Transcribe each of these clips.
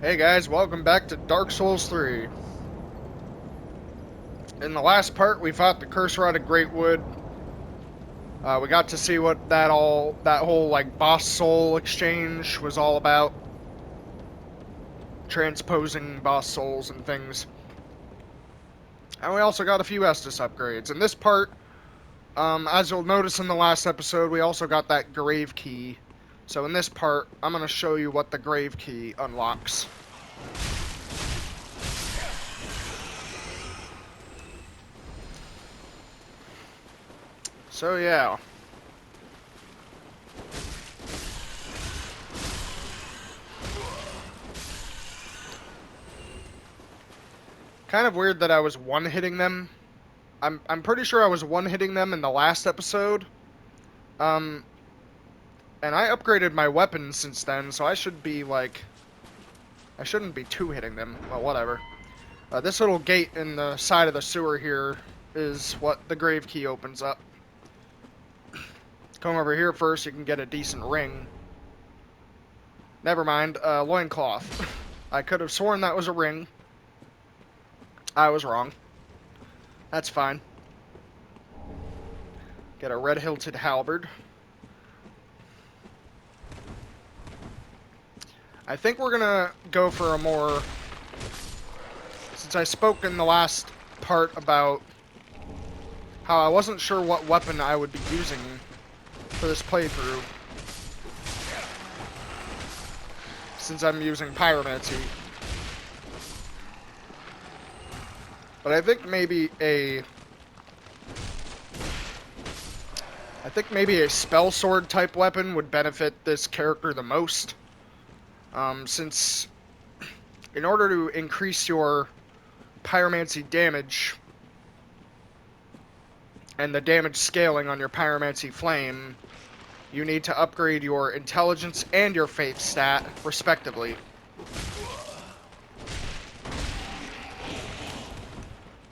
Hey guys, welcome back to Dark Souls 3. In the last part, we fought the Curse Rod of Greatwood. We got to see what that whole like boss soul exchange was all about. Transposing boss souls and things. And we also got a few Estus upgrades. In this part, as you'll notice in the last episode, we also got that grave key. So in this part, I'm going to show you what the grave key unlocks. So yeah. Kind of weird that I was one-hitting them. I'm pretty sure I was one-hitting them in the last episode. Um, and I upgraded my weapon since then, so I should be like... I shouldn't be two-hitting them. Well, whatever. This little gate in the side of the sewer here is what the grave key opens up. Come over here first, you can get a decent ring. Never mind, loincloth. I could have sworn that was a ring. I was wrong. That's fine. Get a red-hilted halberd. I think we're gonna go for a more... Since I spoke in the last part about how I wasn't sure what weapon I would be using for this playthrough, since I'm using pyromancy. But I think maybe a spell sword type weapon would benefit this character the most. Since in order to increase your pyromancy damage and the damage scaling on your pyromancy flame, you need to upgrade your intelligence and your faith stat, respectively.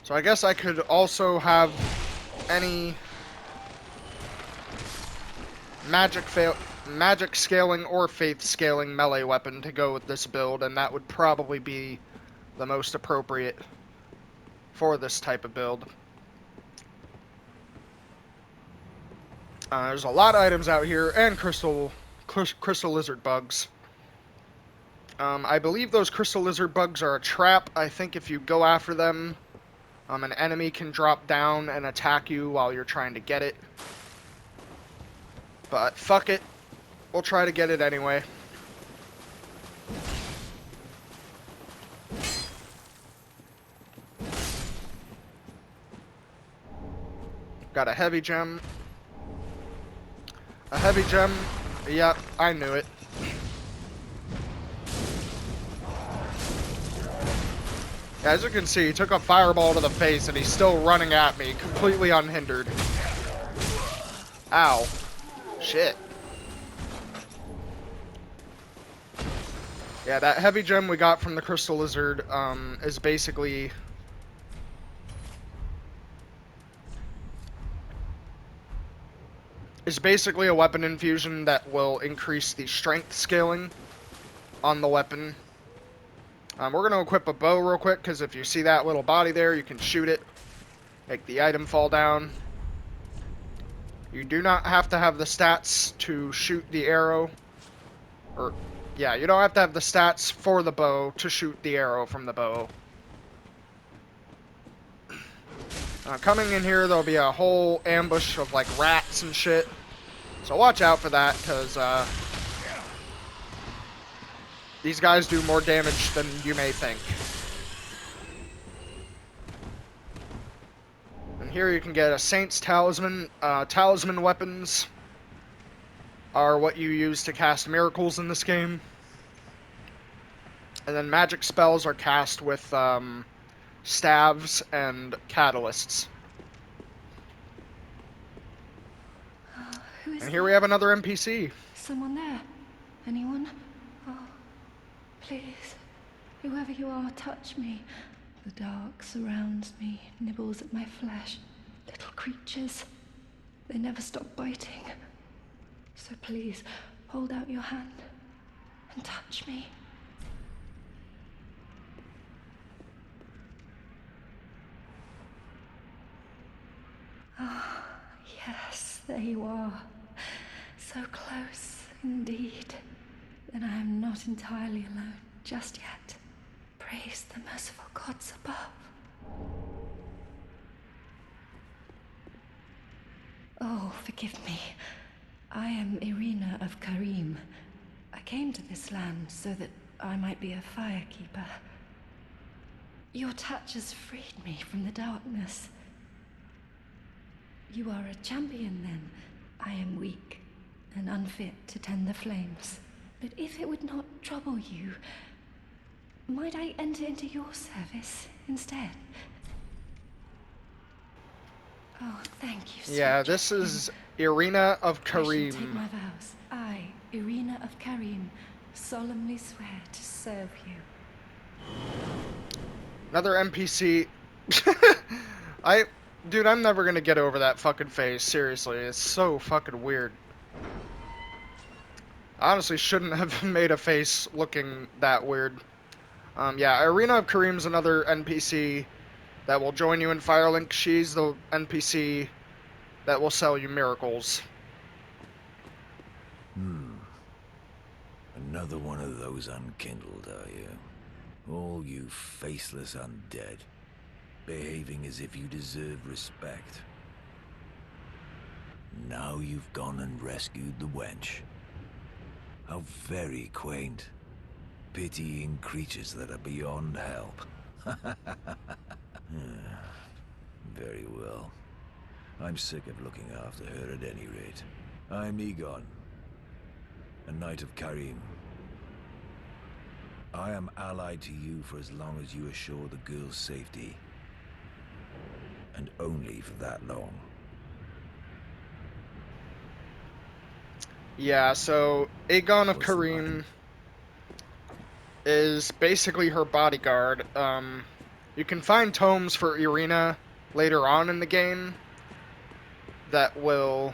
So I guess I could also have any magic scaling or faith scaling melee weapon to go with this build, and that would probably be the most appropriate for this type of build. There's a lot of items out here, and crystal lizard bugs. I believe those crystal lizard bugs are a trap. I think if you go after them, an enemy can drop down and attack you while you're trying to get it. But fuck it. We'll try to get it anyway. Got a heavy gem. A heavy gem. Yep, I knew it. As you can see, he took a fireball to the face and he's still running at me, completely unhindered. Ow. Shit. Yeah, that heavy gem we got from the crystal lizard is basically... a weapon infusion that will increase the strength scaling on the weapon. We're going to equip a bow real quick, because if you see that little body there, you can shoot it. Make the item fall down. You do not have to have the stats to shoot the arrow. Yeah, you don't have to have the stats for the bow to shoot the arrow from the bow. Coming in here, there'll be a whole ambush of, like, rats and shit. So watch out for that, because, these guys do more damage than you may think. And here you can get a Saint's Talisman. Talisman weapons are what you use to cast miracles in this game. And then magic spells are cast with staves and catalysts. And here we have another NPC. Someone there? Anyone? Oh, please. Whoever you are, touch me. The dark surrounds me, nibbles at my flesh. Little creatures. They never stop biting. So please, hold out your hand and touch me. Yes, there you are. So close, indeed. Then I am not entirely alone just yet. Praise the merciful gods above. Oh, forgive me. I am Irina of Kareem. I came to this land so that I might be a firekeeper. Your touch has freed me from the darkness. You are a champion, then. I am weak and unfit to tend the flames. But if it would not trouble you, might I enter into your service instead? Oh, thank you, sweet Yeah, this champion. is Irina of I shall take Kareem. my vows. I, Irina of Kareem, solemnly swear to serve you. Another NPC. Dude, I'm never gonna get over that fucking face. Seriously, it's so fucking weird. I honestly shouldn't have made a face looking that weird. Yeah, Irina of Kareem's another NPC that will join you in Firelink. She's the NPC that will sell you miracles. Another one of those unkindled, are you? All you faceless undead, behaving as if you deserve respect. Now you've gone and rescued the wench. How very quaint. Pitying creatures that are beyond help. Very well. I'm sick of looking after her at any rate. I'm Egon, a knight of Kareem. I am allied to you for as long as you assure the girl's safety. And only for that long. Yeah, so Aegon of What's the Kareem matter? is basically her bodyguard. You can find tomes for Irina later on in the game that will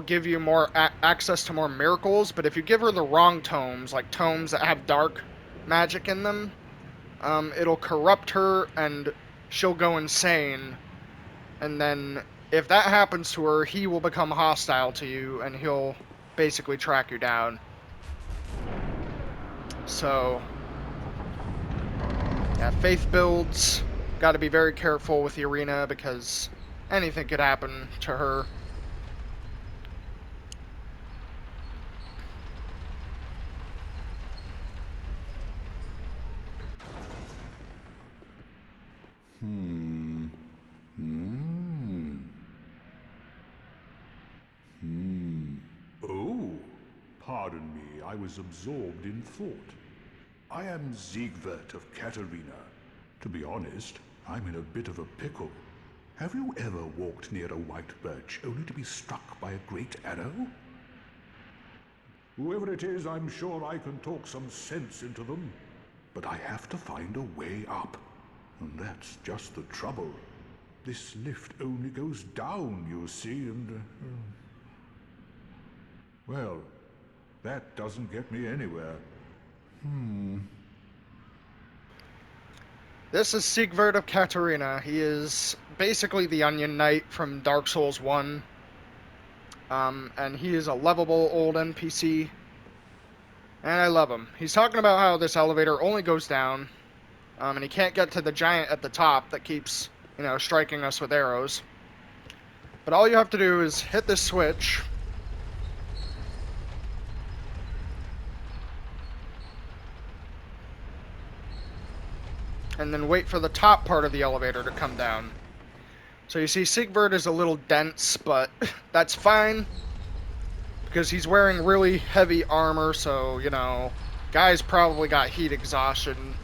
give you more access to more miracles, but if you give her the wrong tomes, like tomes that have dark magic in them, it'll corrupt her and she'll go insane. And then if that happens to her, he will become hostile to you and he'll basically track you down. So, yeah, faith builds. Got to be very careful with Irina because anything could happen to her. Oh, pardon me, I was absorbed in thought. I am Siegwart of Katarina. To be honest, I'm in a bit of a pickle. Have you ever walked near a white birch only to be struck by a great arrow? Whoever it is, I'm sure I can talk some sense into them. But I have to find a way up. And that's just the trouble. This lift only goes down, you see, and... well, that doesn't get me anywhere. This is Siegwart of Katarina. He is basically the Onion Knight from Dark Souls 1. And he is a lovable old NPC. And I love him. He's talking about how this elevator only goes down. And he can't get to the giant at the top that keeps, striking us with arrows. But all you have to do is hit this switch. And then wait for the top part of the elevator to come down. So you see Siegwart is a little dense, but that's fine. Because he's wearing really heavy armor, so, guy's probably got heat exhaustion.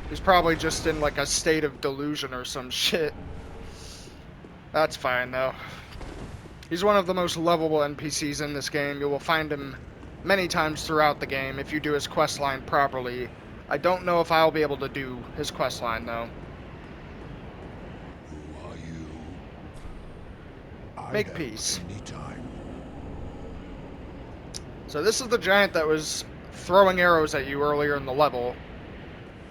He's probably just in, like, a state of delusion or some shit. That's fine, though. He's one of the most lovable NPCs in this game. You will find him many times throughout the game if you do his questline properly. I don't know if I'll be able to do his questline, though. Who are you? I Make have peace. any time. So this is the giant that was throwing arrows at you earlier in the level.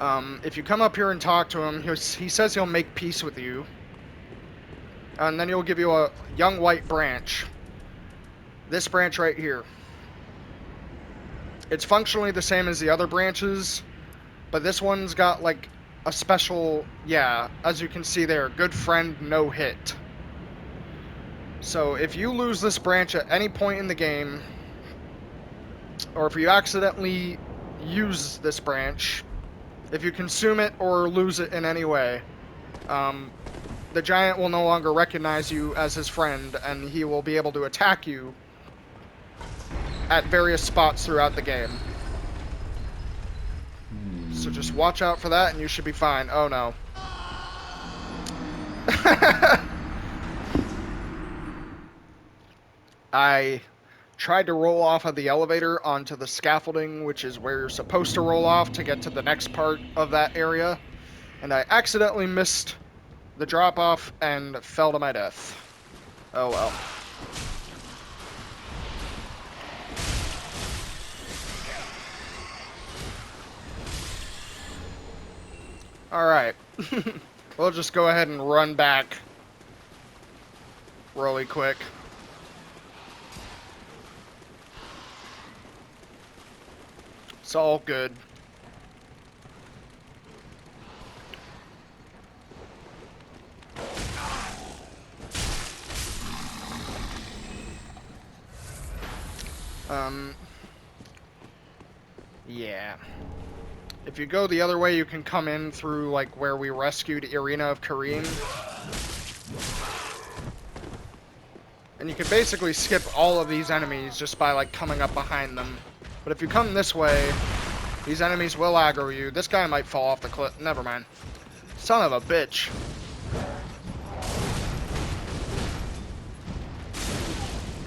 If you come up here and talk to him, he says he'll make peace with you. And then he'll give you a young white branch. This branch right here. It's functionally the same as the other branches, but this one's got like a special, yeah, as you can see there, good friend, no hit. So if you lose this branch at any point in the game, or if you accidentally use this branch, if you consume it or lose it in any way, the giant will no longer recognize you as his friend, and he will be able to attack you at various spots throughout the game. So just watch out for that and you should be fine. Oh no. I tried to roll off of the elevator onto the scaffolding, which is where you're supposed to roll off to get to the next part of that area, and I accidentally missed the drop-off and fell to my death. Oh well. Alright. We'll just go ahead and run back really quick. It's all good. Yeah. If you go the other way, you can come in through, like, where we rescued Arena of Kareem. And you can basically skip all of these enemies just by, like, coming up behind them. But if you come this way, these enemies will aggro you. This guy might fall off the cliff. Never mind. Son of a bitch.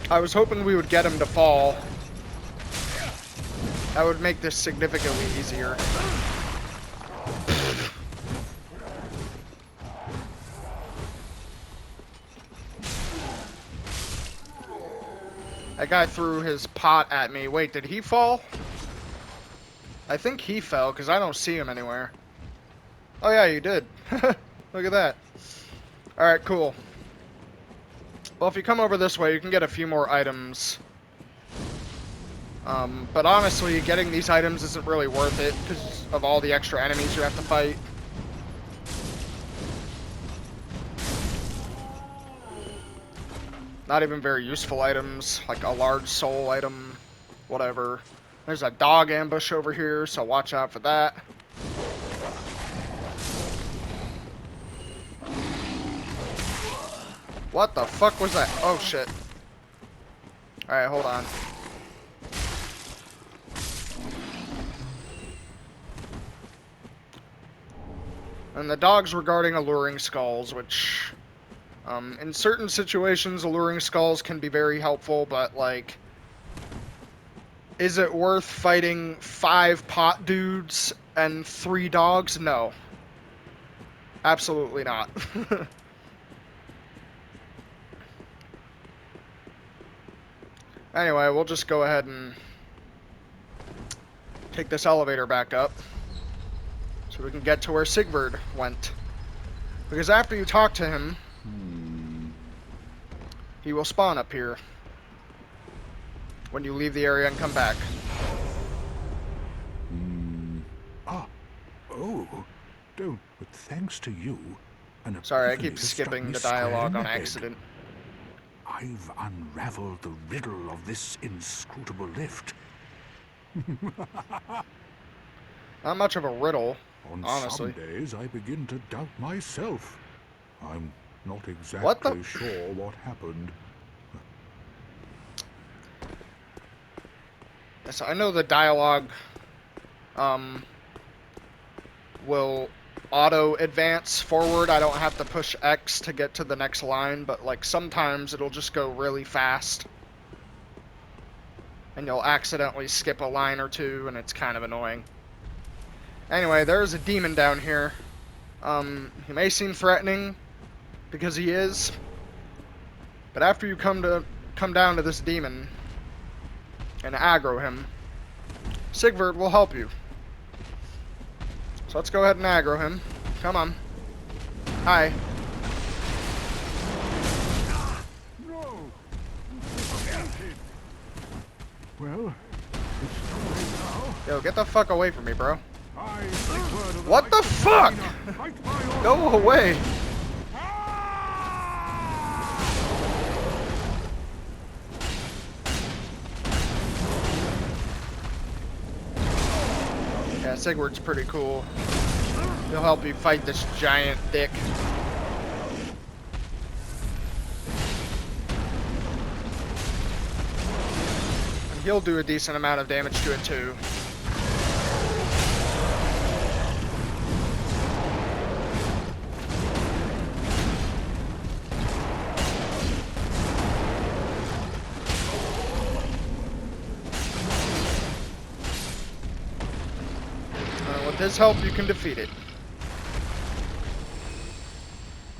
I was hoping we would get him to fall. That would make this significantly easier. That guy threw his pot at me. Wait, did he fall? I think he fell, because I don't see him anywhere. Oh yeah, you did. Look at that. Alright, cool. Well, if you come over this way, you can get a few more items. But honestly, getting these items isn't really worth it because of all the extra enemies you have to fight. Not even very useful items, like a large soul item, whatever. There's a dog ambush over here, so watch out for that. What the fuck was that? Oh shit. Alright, hold on. And the dog's regarding alluring skulls, which, in certain situations, alluring skulls can be very helpful, but, like, is it worth fighting 5 pot dudes and 3 dogs? No. Absolutely not. Anyway, we'll just go ahead and take this elevator back up so we can get to where Sigvard went. Because after you talk to him, he will spawn up here when you leave the area and come back. Oh, don't, but thanks to you, an Sorry, I epiphany keep has struck skipping me the square in dialogue the on head. accident. I've unraveled the riddle of this inscrutable lift. Not much of a riddle, On honestly. some days, I begin to doubt myself. I'm not What the- exactly sure what happened. So I know the dialogue will auto advance forward. I don't have to push X to get to the next line, but like sometimes it'll just go really fast. And you'll accidentally skip a line or two, and it's kind of annoying. Anyway, there's a demon down here. He may seem threatening, because he is. But after you come down to this demon and aggro him, Sigvard will help you. So let's go ahead and aggro him. Come on. Hi. No! Well, it's too late now. Yo, get the fuck away from me, bro. I take word of What the fuck? Fight by order. Go away. Yeah, Sigward's pretty cool. He'll help you fight this giant dick. And he'll do a decent amount of damage to it too. With his help, you can defeat it.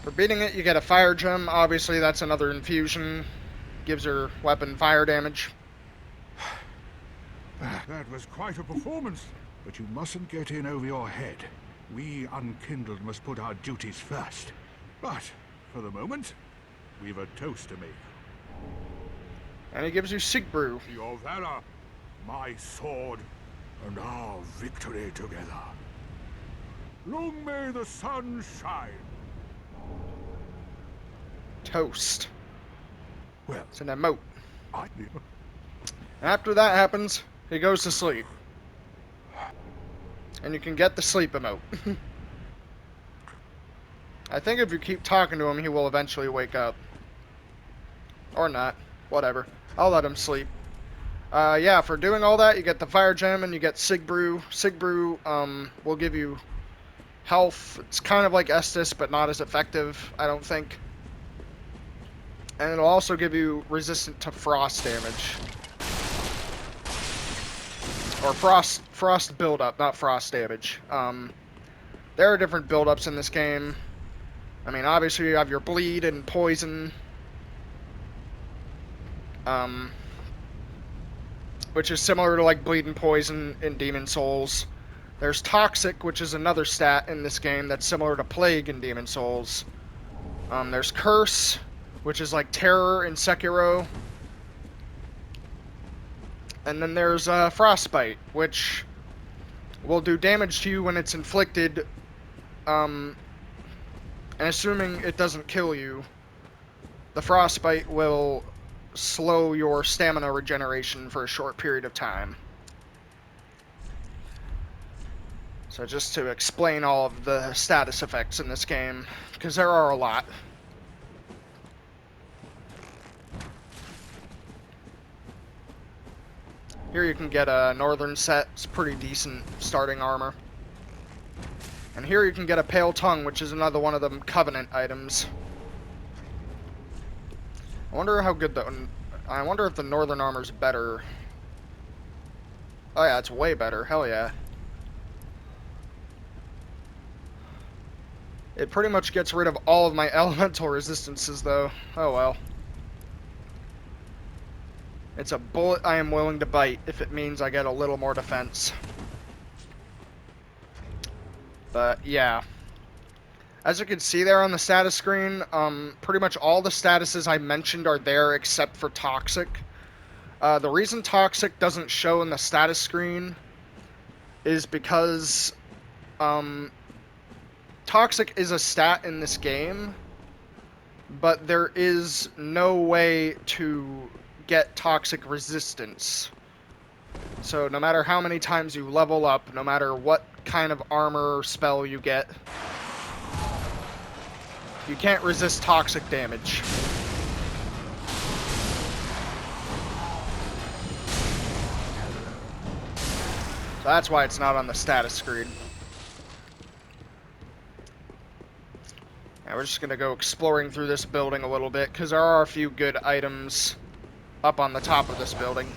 For beating it, you get a fire gem. Obviously, that's another infusion. Gives your weapon fire damage. That was quite a performance. But you mustn't get in over your head. We unkindled must put our duties first. But, for the moment, we've a toast to make. And he gives you Sigbrew. Your valor, my sword, and our victory together. Long may the sun shine. Toast. Well, It's an emote. I... After that happens, he goes to sleep. And you can get the sleep emote. I think if you keep talking to him, he will eventually wake up. Or not. Whatever. I'll let him sleep. Yeah, for doing all that, you get the fire gem and you get Sigbrew. Sigbrew will give you health. It's kind of like Estus, but not as effective, I don't think. And it'll also give you resistant to frost damage. Or frost buildup, not frost damage. There are different buildups in this game. I mean, obviously you have your bleed and poison. Which is similar to like bleed and poison in Demon Souls. There's toxic, which is another stat in this game that's similar to plague in Demon Souls. There's curse, which is like terror in Sekiro. And then there's frostbite, which will do damage to you when it's inflicted, and assuming it doesn't kill you, the frostbite will slow your stamina regeneration for a short period of time. So just to explain all of the status effects in this game, because there are a lot. Here you can get a northern set. It's pretty decent starting armor. And here you can get a pale tongue, which is another one of the covenant items. I wonder how good I wonder if the northern armor's better. Oh yeah, it's way better. Hell yeah. It pretty much gets rid of all of my elemental resistances, though. Oh well. It's a bullet I am willing to bite if it means I get a little more defense. But yeah. As you can see there on the status screen, pretty much all the statuses I mentioned are there except for Toxic. The reason Toxic doesn't show in the status screen is because Toxic is a stat in this game, but there is no way to get Toxic resistance. So no matter how many times you level up, no matter what kind of armor or spell you get, you can't resist toxic damage. So that's why it's not on the status screen. Now we're just gonna go exploring through this building a little bit, because there are a few good items up on the top of this building.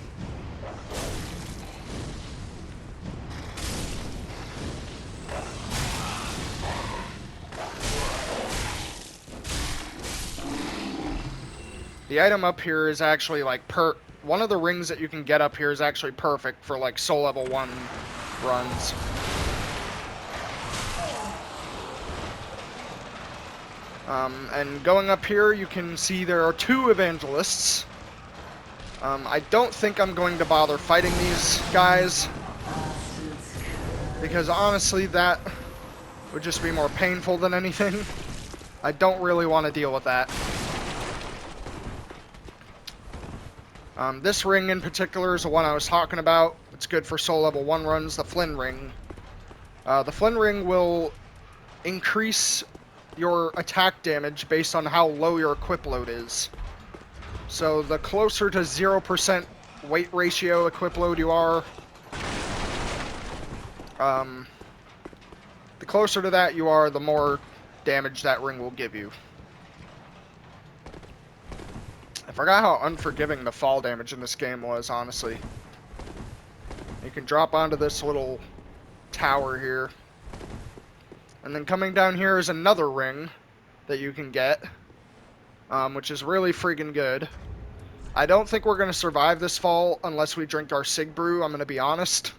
The item up here is actually like one of the rings that you can get up here is actually perfect for like soul level 1 runs. And going up here, you can see there are 2 evangelists. I don't think I'm going to bother fighting these guys, because honestly, that would just be more painful than anything. I don't really want to deal with that. This ring in particular is the one I was talking about. It's good for soul level 1 runs, the Flynn Ring. The Flynn Ring will increase your attack damage based on how low your equip load is. So the closer to 0% weight ratio equip load you are, the closer to that you are, the more damage that ring will give you. I forgot how unforgiving the fall damage in this game was, honestly. You can drop onto this little tower here. And then coming down here is another ring that you can get, which is really freaking good. I don't think we're going to survive this fall unless we drink our Sig Brew, I'm going to be honest.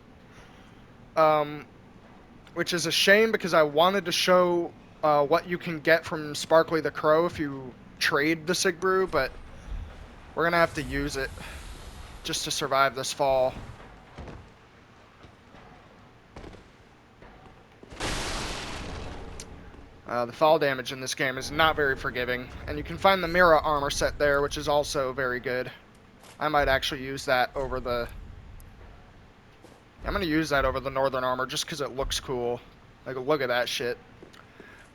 Which is a shame, because I wanted to show what you can get from Sparkly the Crow if you trade the Sig Brew, but we're going to have to use it just to survive this fall. The fall damage in this game is not very forgiving, and you can find the Mira armor set there, which is also very good. I might actually use that over the... I'm going to use that over the Northern armor just because it looks cool. Like, look at that shit.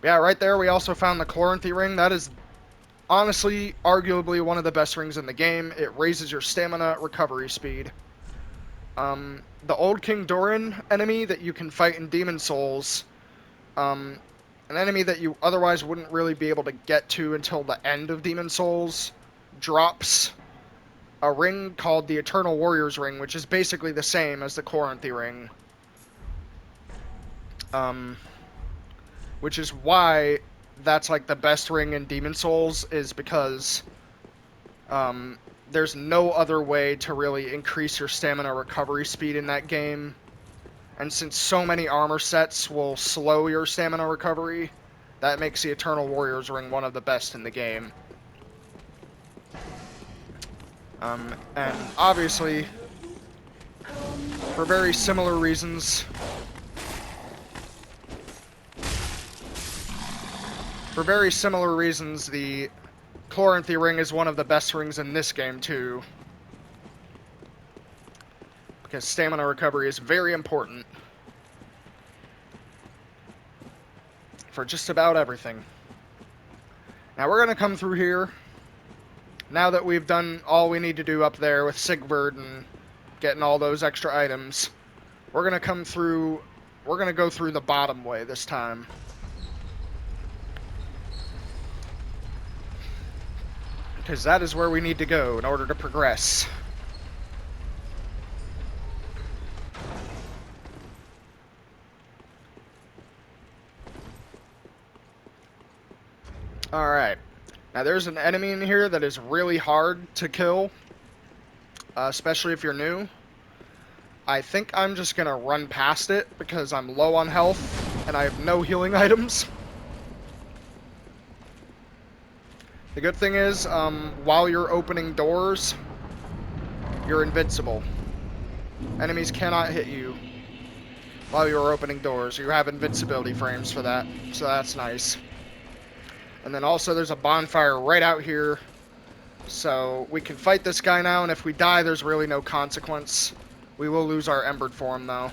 Yeah, right there we also found the Corinthian Ring. That is honestly, arguably one of the best rings in the game. It raises your stamina recovery speed. The old King Doran enemy that you can fight in Demon Souls, an enemy that you otherwise wouldn't really be able to get to until the end of Demon Souls, drops a ring called the Eternal Warrior's Ring, which is basically the same as the Corinthian Ring. Which is why that's like the best ring in Demon Souls, is because there's no other way to really increase your stamina recovery speed in that game. And since so many armor sets will slow your stamina recovery, that makes the Eternal Warrior's Ring one of the best in the game. And obviously, for very similar reasons, the Corinthian Ring is one of the best rings in this game too, because stamina recovery is very important for just about everything. Now we're going to come through here, now that we've done all we need to do up there with Sigvard and getting all those extra items. We're going to come through, we're going to go through the bottom way this time. Because that is where we need to go in order to progress. Alright. Now there's an enemy in here that is really hard to kill, especially if you're new. I think I'm just going to run past it because I'm low on health and I have no healing items. The good thing is, while you're opening doors, you're invincible. Enemies cannot hit you while you're opening doors. You have invincibility frames for that, so that's nice. And then also there's a bonfire right out here, so we can fight this guy now, and if we die, there's really no consequence. We will lose our Embered form, though.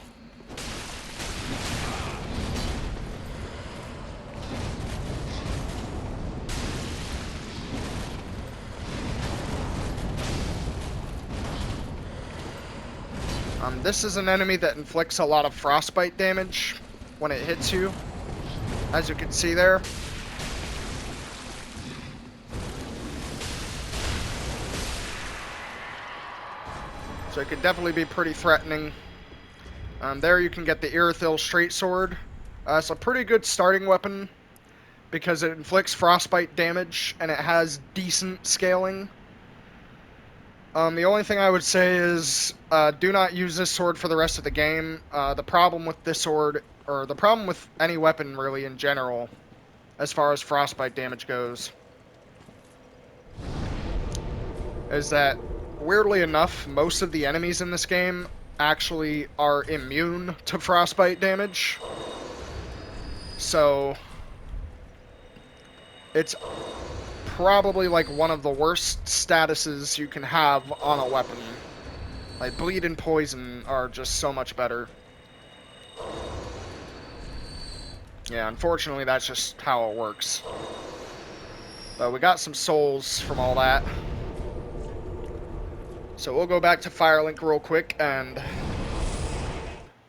This is an enemy that inflicts a lot of frostbite damage when it hits you, as you can see there. So it could definitely be pretty threatening. There you can get the Irithyll Straight Sword. It's a pretty good starting weapon because it inflicts frostbite damage and it has decent scaling. The only thing I would say is do not use this sword for the rest of the game. The problem with this sword, or the problem with any weapon really in general, as far as frostbite damage goes. Is that, weirdly enough, most of the enemies in this game actually are immune to frostbite damage. So, it's probably like one of the worst statuses you can have on a weapon. Like, bleed and poison are just so much better. Yeah, unfortunately that's just how it works. But we got some souls from all that. So we'll go back to Firelink real quick and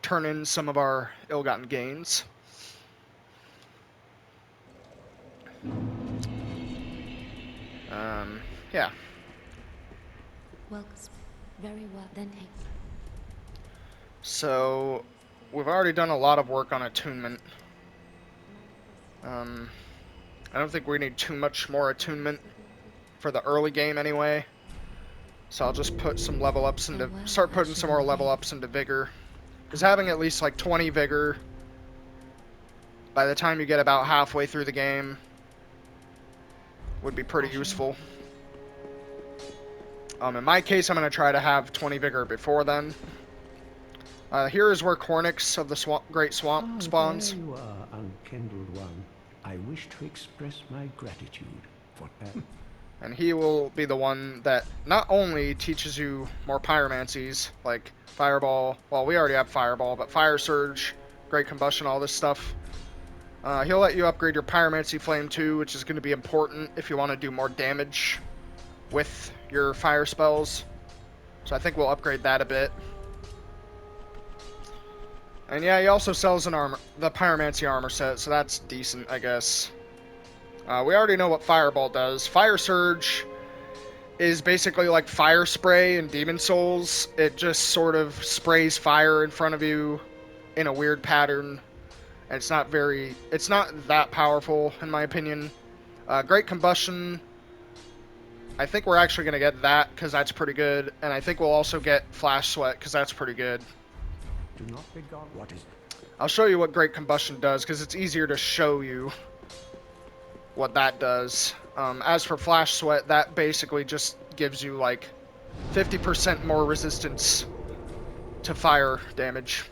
turn in some of our ill-gotten gains. Yeah. Well, very well then. Hey. So, we've already done a lot of work on attunement. I don't think we need too much more attunement for the early game anyway. So I'll just put some level ups into, start putting some more level ups into vigor. Because having at least like 20 vigor by the time you get about halfway through the game would be pretty useful. In my case, I'm going to try to have 20 vigor before then. Here is where Cornyx of the Great Swamp spawns. There you are, unkindled one. I wish to express my gratitude for that. And he will be the one that not only teaches you more pyromancies, like Fireball, well, we already have Fireball, but Fire Surge, Great Combustion, all this stuff. He'll let you upgrade your Pyromancy Flame too, which is going to be important if you want to do more damage with your fire spells. So I think we'll upgrade that a bit. And yeah, he also sells an armor, the Pyromancy armor set, so that's decent, I guess. We already know what Fireball does. Fire Surge is basically like Fire Spray in Demon Souls. It just sort of sprays fire in front of you in a weird pattern. And it's not that powerful, in my opinion. Great Combustion, I think we're actually going to get that, because that's pretty good. And I think we'll also get Flash Sweat, because that's pretty good. Do not be gone. What is it? I'll show you what Great Combustion does, because it's easier to show you what that does. As for Flash Sweat, that basically just gives you like 50% more resistance to fire damage.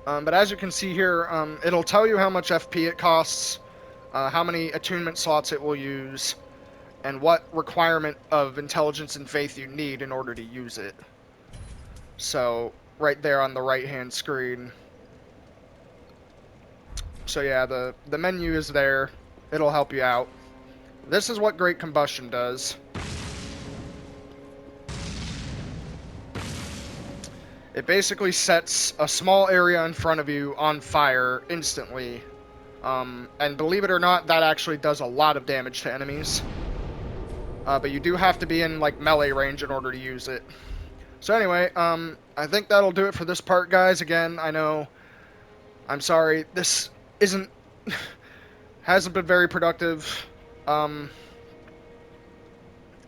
But as you can see here, it'll tell you how much FP it costs, how many attunement slots it will use, and what requirement of intelligence and faith you need in order to use it. So, right there on the right-hand screen. So yeah, the menu is there. It'll help you out. This is what Great Combustion does. It basically sets a small area in front of you on fire instantly. And believe it or not, that actually does a lot of damage to enemies. But you do have to be in like melee range in order to use it. So anyway, I think that'll do it for this part, guys. Again, I know, I'm sorry, this hasn't been very productive. I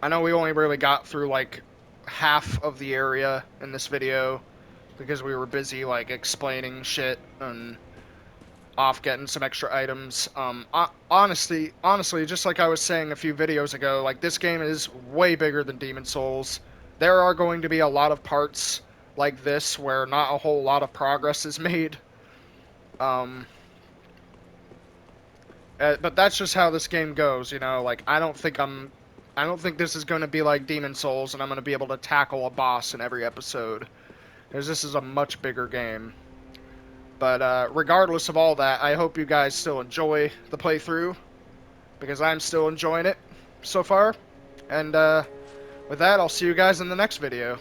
know we only really got through like half of the area in this video because we were busy like explaining shit and off getting some extra items. Honestly, just like I was saying a few videos ago, like this game is way bigger than Demon Souls. There are going to be a lot of parts like this where not a whole lot of progress is made. But that's just how this game goes, you know. Like I don't think this is going to be like Demon Souls, and I'm going to be able to tackle a boss in every episode, because this is a much bigger game. But regardless of all that, I hope you guys still enjoy the playthrough, because I'm still enjoying it so far. And with that, I'll see you guys in the next video.